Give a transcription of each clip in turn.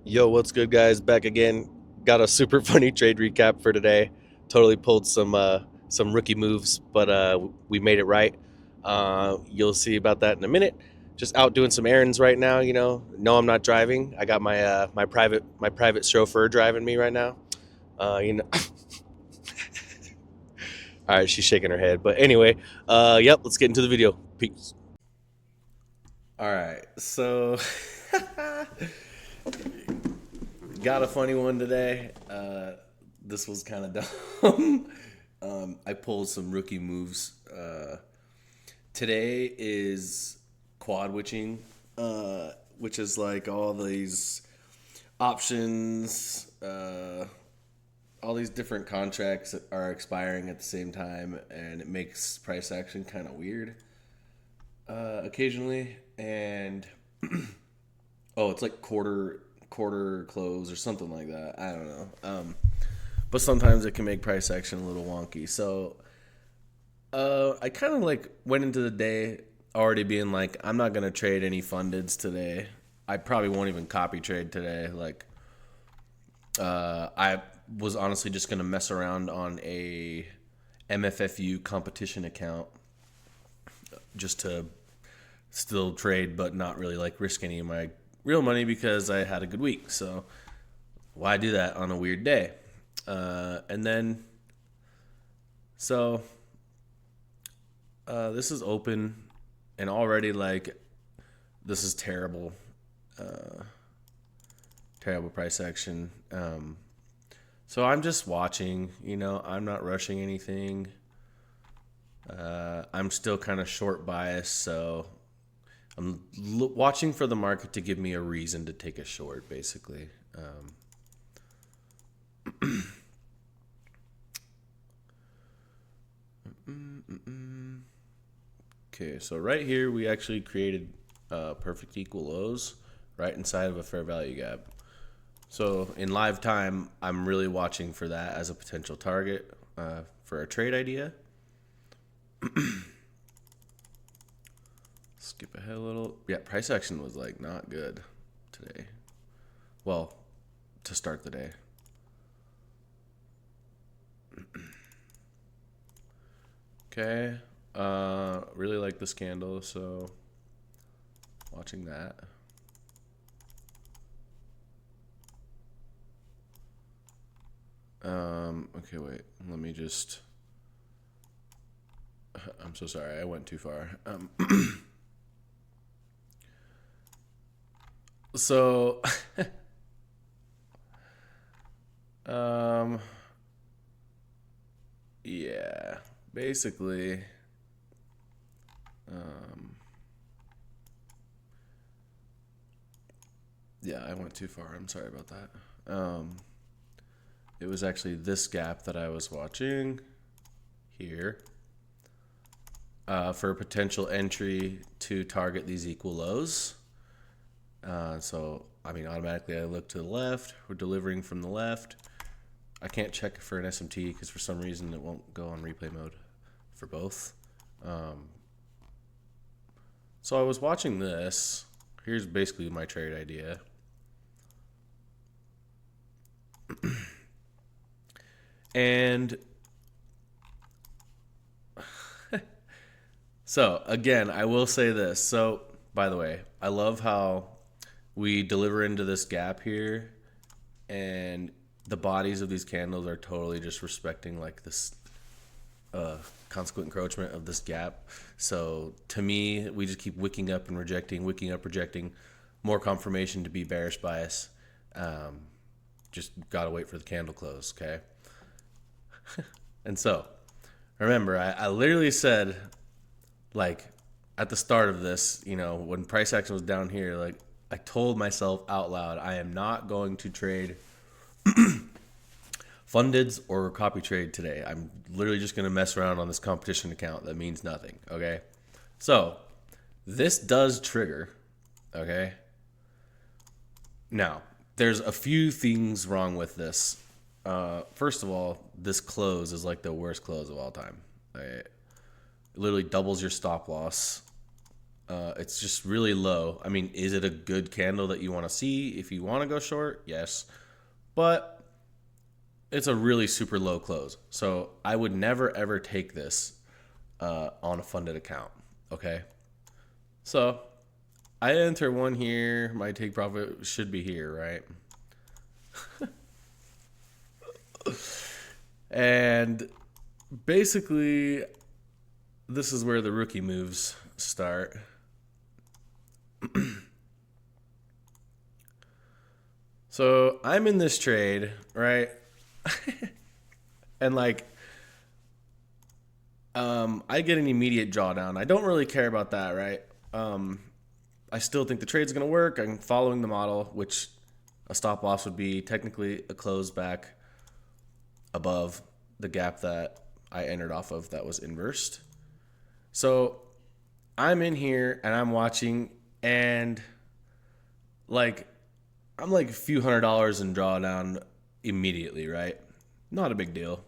Yo, what's good, guys? Back again. Got a super funny trade recap for today. Totally pulled some rookie moves, but we made it right. You'll see about that in a minute. Just out doing some errands right now. No, I'm not driving. I got my private chauffeur driving me right now. You know. All right, she's shaking her head, but anyway, yep. Let's get into the video. Peace. All right, so got a funny one today. This was kind of dumb. I pulled some rookie moves. Today is quad witching, which is like all these options, all these different contracts that are expiring at the same time, and it makes price action kind of weird occasionally. And oh, it's like quarter close or something like that. I don't know. But sometimes it can make price action a little wonky. So I kind of like went into the day already being like, I'm not gonna trade any fundeds today. I probably won't even copy trade today. Like, I was honestly just gonna mess around on a MFFU competition account just to still trade, but not really like risk any of my real money because I had a good week. So why do that on a weird day? And then, so this is open, and already like this is terrible, terrible price action. So I'm just watching. I'm not rushing anything. I'm still kind of short bias, so I'm watching for the market to give me a reason to take a short, basically. Okay, so right here we actually created perfect equal lows right inside of a fair value gap. So in live time, I'm really watching for that as a potential target for a trade idea. Skip ahead a little. Yeah, price action was like not good today. Well, to start the day. Okay. Really like this candle, so watching that. Okay, wait. Let me just. I'm so sorry. I went too far. So, um, yeah, basically, um, yeah, I went too far. I'm sorry about that. It was actually this gap that I was watching here for a potential entry to target these equal lows. So, I mean, automatically I look to the left. We're delivering from the left. I can't check for an SMT because for some reason it won't go on replay mode for both. So I was watching this. Here's basically my trade idea. And so, again, I will say this. So, by the way, I love how we deliver into this gap here, and the bodies of these candles are totally just respecting like this consequent encroachment of this gap. So to me, we just keep wicking up and rejecting, wicking up, rejecting. More confirmation to be bearish bias. Just gotta wait for the candle close, okay? And so, remember, I literally said, like, at the start of this, when price action was down here, like, I told myself out loud, I am not going to trade fundeds or copy trade today. I'm literally just going to mess around on this competition account that means nothing, okay? So, this does trigger, okay? Now, there's a few things wrong with this. First of all, this close is like the worst close of all time. It literally doubles your stop loss. It's just really low. I mean, is it a good candle that you want to see if you want to go short? Yes. But it's a really super low close. So I would never, ever take this on a funded account. Okay. So I enter one here. My take profit should be here, right? And basically, this is where the rookie moves start. So I'm in this trade, right? And like, I get an immediate drawdown. I don't really care about that, right? I still think the trade's gonna work. I'm following the model, which a stop loss would be technically a close back above the gap that I entered off of that was inversed. So I'm in here and I'm watching, and like I'm like a few $100s in drawdown immediately, right? Not a big deal.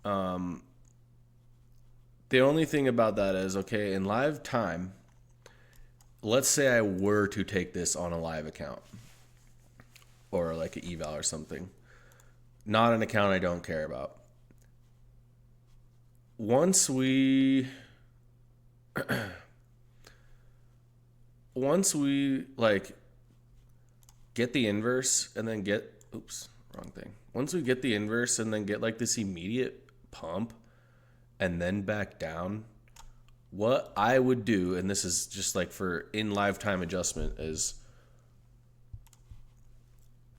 The only thing about that is, okay, in live time, let's say I were to take this on a live account or like an eval or something, not an account I don't care about. Once we like get the inverse and then get once we get the inverse and then get like this immediate pump and then back down, what I would do, and this is just like for in live time adjustment, is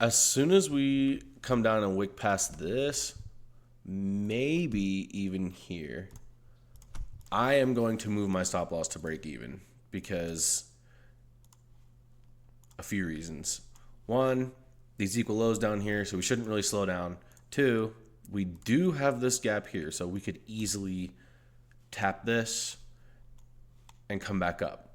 as soon as we come down and wick past this, maybe even here, I am going to move my stop loss to break even because a few reasons. One, these equal lows down here, so we shouldn't really slow down. Two, we do have this gap here, so we could easily tap this and come back up.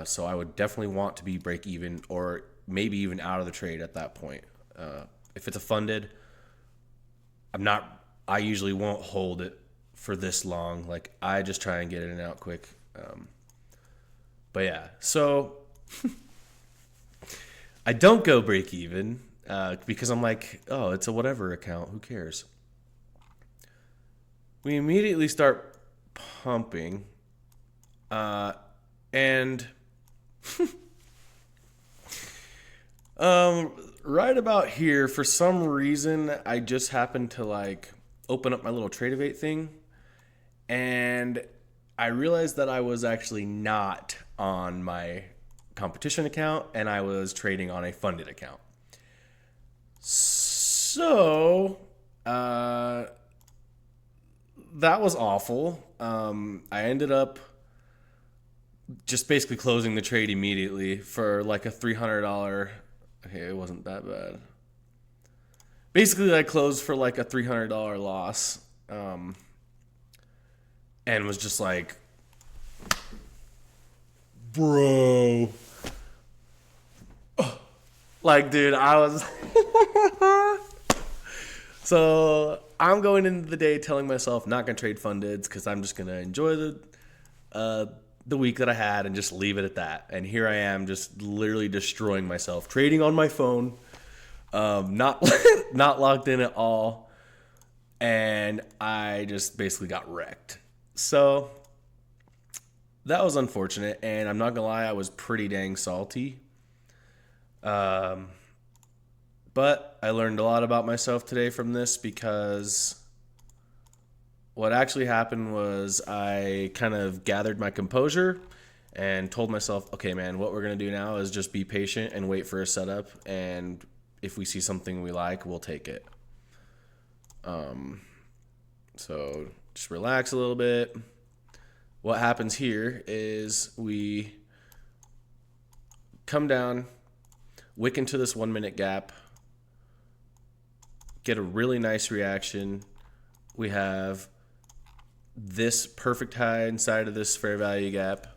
So I would definitely want to be break even or maybe even out of the trade at that point. If it's a funded, I usually won't hold it for this long. Like I just try and get in and out quick. But yeah, so I don't go break even because I'm like, oh, it's a whatever account. Who cares? We immediately start pumping, and right about here, for some reason, I just happened to like open up my little Tradevate thing, and I realized that I was actually not on my competition account, and I was trading on a funded account. So, that was awful. I ended up just basically closing the trade immediately for like a $300. Okay, it wasn't that bad. Basically, I closed for like a $300 loss, and was just like, bro. Like, dude, I was. So I'm going into the day telling myself not gonna trade fundeds because I'm just gonna enjoy the week that I had and just leave it at that. And here I am, just literally destroying myself, trading on my phone, not not logged in at all, and I just basically got wrecked. So that was unfortunate, and I'm not gonna lie, I was pretty dang salty. But I learned a lot about myself today from this because what actually happened was I kind of gathered my composure and told myself, okay, man, what we're going to do now is just be patient and wait for a setup. And if we see something we like, we'll take it. So just relax a little bit. What happens here is we come down, wick into this 1 minute gap, get a really nice reaction. We have this perfect high inside of this fair value gap,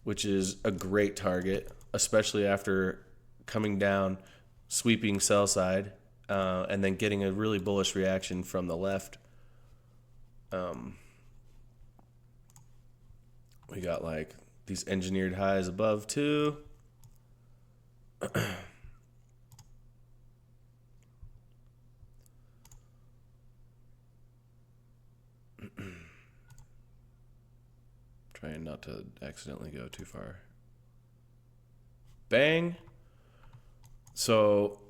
which is a great target, especially after coming down, sweeping sell side, and then getting a really bullish reaction from the left. We got like these engineered highs above too. Trying not to accidentally go too far. Bang. So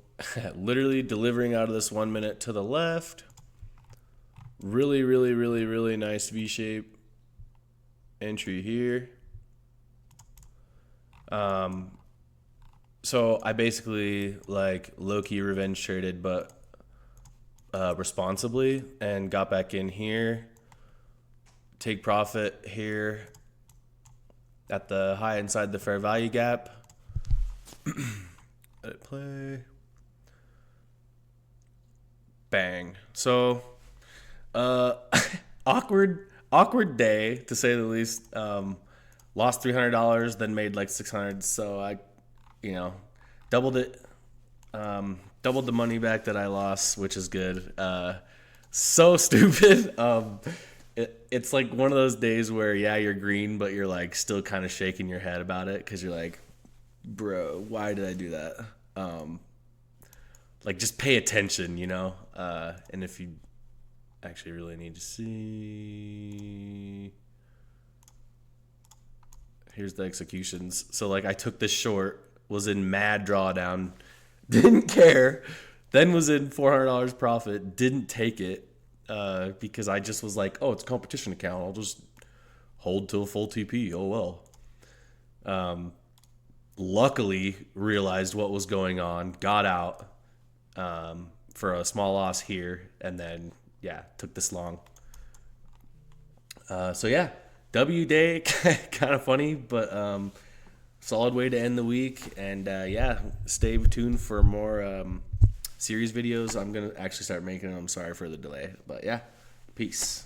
literally delivering out of this 1 minute to the left. Really, really, really, really nice V-shape entry here. So I basically like low-key revenge traded, but responsibly, and got back in here. Take profit here at the high inside the fair value gap. Let it play. Bang. So awkward day to say the least. Lost $300, then made like $600. So I, doubled it. Doubled the money back that I lost, which is good. So stupid. It's like one of those days where, yeah, you're green, but you're like still kind of shaking your head about it because you're like, bro, why did I do that? Like, just pay attention, and if you actually really need to see, here's the executions. So like I took this short, was in mad drawdown, didn't care, then was in $400 profit, didn't take it because I just was like, oh, it's a competition account, I'll just hold till full TP. Oh well. Luckily realized what was going on, got out for a small loss here, and then took this long. So yeah, W day, kind of funny, but solid way to end the week. And stay tuned for more series videos. I'm gonna actually start making them. I'm sorry for the delay, but yeah, peace.